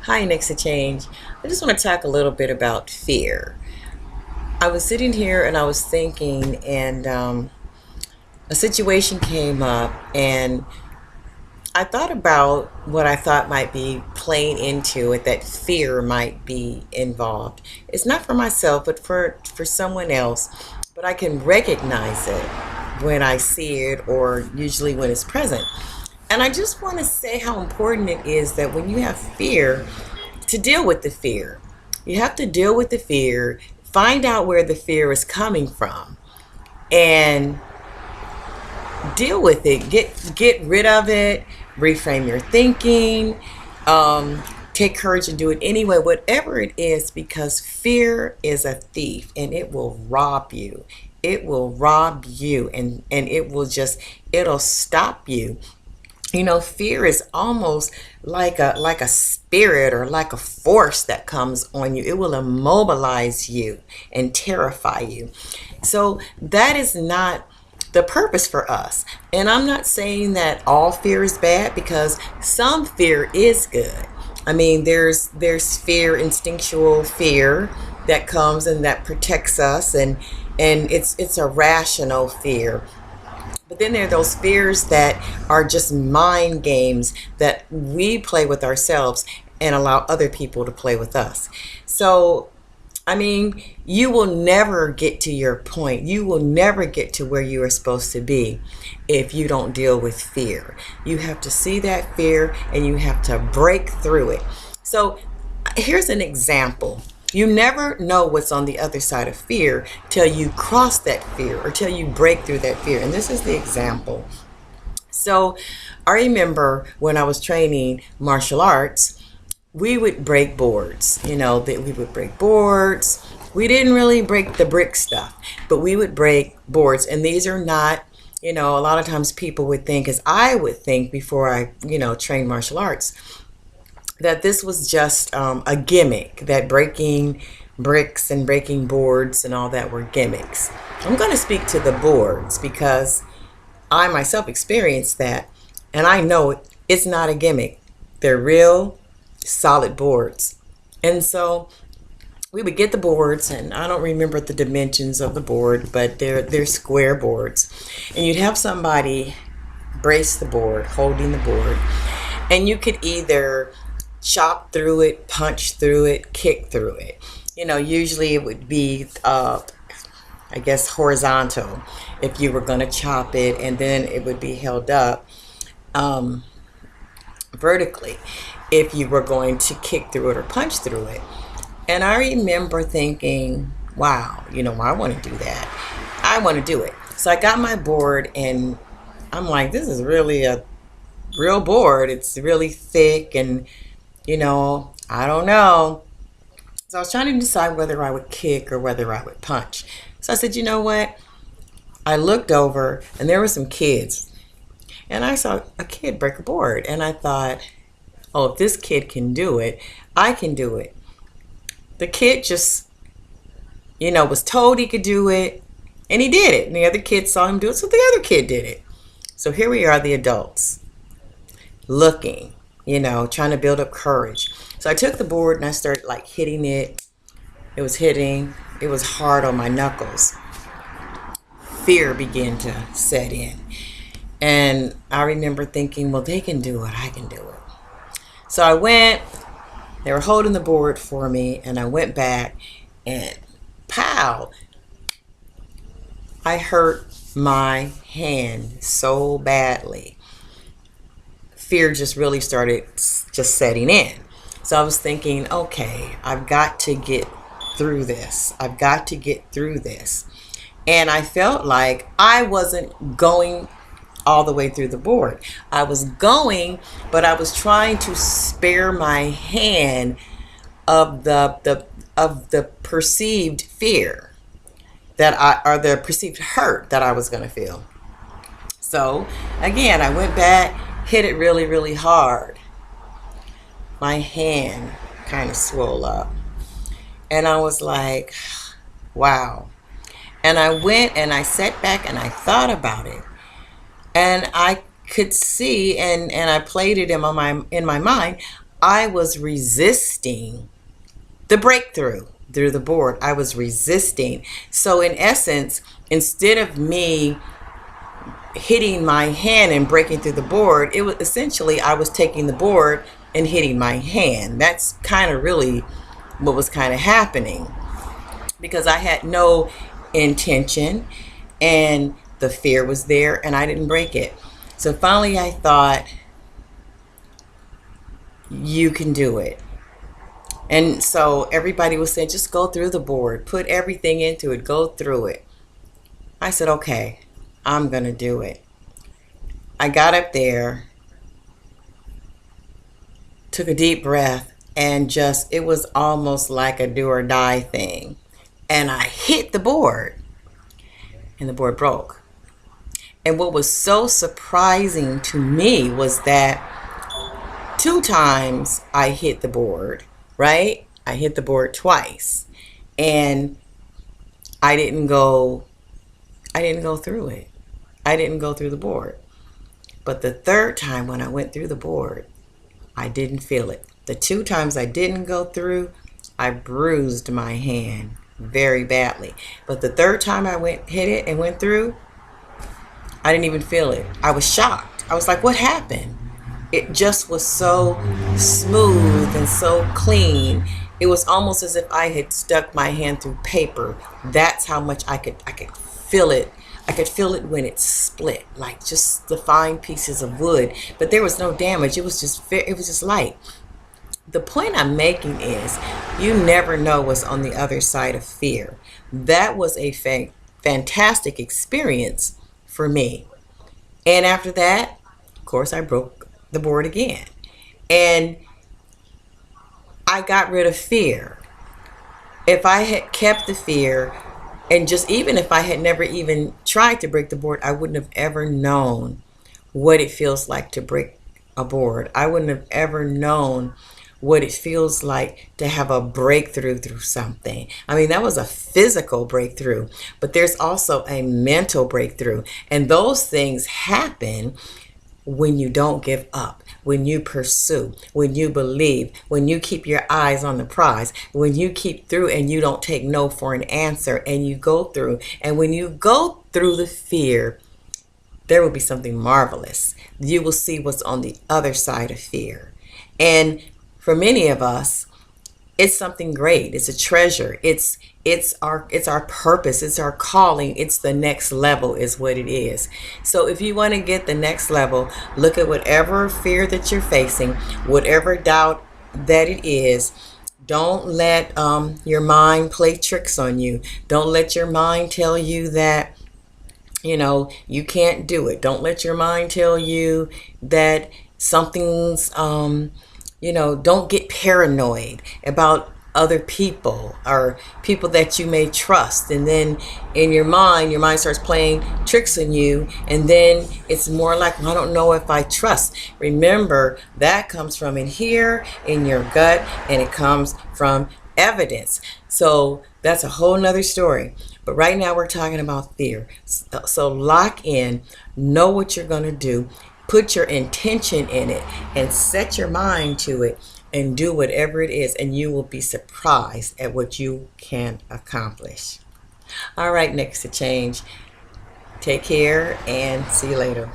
Hi, Next to Change. I just want to talk a little bit about fear. I was sitting here and I was thinking, and a situation came up, and I thought about what I thought might be playing into it, that fear might be involved. It's not for myself, but for someone else. But I can recognize it when I see it, or usually when it's present. And I just want to say how important it is that when you have fear, to deal with the fear. You have to deal with the fear, find out where the fear is coming from, and deal with it. Get rid of it, reframe your thinking, take courage and do it anyway, whatever it is, because fear is a thief and it will rob you. It will rob you, and it'll stop you. Fear is almost like a spirit, or like a force that comes on you. It will immobilize you and terrify you. So that is not the purpose for us. And I'm not saying that all fear is bad, because some fear is good. I mean, there's fear, instinctual fear that comes and that protects us, and it's a rational fear. But then there are those fears that are just mind games that we play with ourselves and allow other people to play with us. So, I mean, you will never get to your point. You will never get to where you are supposed to be if you don't deal with fear. You have to see that fear and you have to break through it. So, here's an example. You never know what's on the other side of fear till you cross that fear, or till you break through that fear. And this is the example. So I remember when I was training martial arts, we would break boards. That we would break boards. We didn't really break the brick stuff, but we would break boards. And these are not, a lot of times people would think, as I would think before I, trained martial arts, that this was just a gimmick, that breaking bricks and breaking boards and all that were gimmicks. I'm going to speak to the boards because I myself experienced that, and I know it's not a gimmick. They're real solid boards. And so we would get the boards, and I don't remember the dimensions of the board, but they're square boards. And you'd have somebody brace the board, holding the board, and you could either chop through it, punch through it, kick through it. Usually it would be, I guess, horizontal if you were going to chop it, and then it would be held up vertically if you were going to kick through it or punch through it. And I remember thinking, wow, I want to do that. I want to do it. So I got my board, and I'm like, this is really a real board. It's really thick, and I don't know. So I was trying to decide whether I would kick or whether I would punch. So I said, you know what? I looked over, and there were some kids, and I saw a kid break a board, and I thought, oh, if this kid can do it, I can do it. The kid just, was told he could do it, and he did it. And the other kid saw him do it, so the other kid did it. So here we are, the adults, looking, trying to build up courage. So I took the board and I started hitting it. It was hard on my knuckles. Fear began to set in. And I remember thinking, well, they can do it, I can do it. So I went, they were holding the board for me, and I went back, and pow, I hurt my hand so badly. Fear just really started just setting in. So I was thinking, okay, I've got to get through this. I've got to get through this. And I felt like I wasn't going all the way through the board. I was going, but I was trying to spare my hand of the perceived fear or the perceived hurt that I was going to feel. So again, I went back, hit it really, really hard. My hand kind of swelled up. And I was like, wow. And I went and I sat back and I thought about it. And I could see, and I played it in my mind, I was resisting the breakthrough through the board. I was resisting. So in essence, instead of me hitting my hand and breaking through the board, it was essentially I was taking the board and hitting my hand. That's kind of really what was kind of happening, because I had no intention and the fear was there and I didn't break it. So finally I thought, you can do it. And so everybody was saying, just go through the board, put everything into it, go through it. I said, okay, I'm going to do it. I got up there, took a deep breath, and just, it was almost like a do or die thing. And I hit the board, and the board broke. And what was so surprising to me was that 2 times I hit the board, right? I hit the board twice, and I didn't go through it. I didn't go through the board. But the 3rd time when I went through the board, I didn't feel it. The 2 times I didn't go through, I bruised my hand very badly. But the 3rd time I hit it and went through, I didn't even feel it. I was shocked. I was like, what happened? It just was so smooth and so clean. It was almost as if I had stuck my hand through paper. That's how much I could feel it. I could feel it when it split, like just the fine pieces of wood. But there was no damage. It was just light. The point I'm making is, you never know what's on the other side of fear. That was a fantastic experience for me. And after that, of course, I broke the board again. And I got rid of fear. If I had kept the fear, and just even if I had never even tried to break the board, I wouldn't have ever known what it feels like to break a board. I wouldn't have ever known what it feels like to have a breakthrough through something. I mean, that was a physical breakthrough, but there's also a mental breakthrough. And those things happen when you don't give up, when you pursue, when you believe, when you keep your eyes on the prize, when you keep through and you don't take no for an answer, and you go through. And when you go through the fear, there will be something marvelous. You will see what's on the other side of fear. And for many of us, it's something great. It's a treasure. It's our purpose. It's our calling. It's the next level is what it is. So if you want to get the next level, look at whatever fear that you're facing, whatever doubt that it is. Don't let your mind play tricks on you. Don't let your mind tell you that, you can't do it. Don't let your mind tell you that something's, don't get paranoid about other people or people that you may trust. And then in your mind starts playing tricks on you. And then it's more like, well, I don't know if I trust. Remember, that comes from in here, in your gut, and it comes from evidence. So that's a whole nother story. But right now we're talking about fear. So lock in, know what you're going to do. Put your intention in it and set your mind to it and do whatever it is, and you will be surprised at what you can accomplish. All right, next to change. Take care and see you later.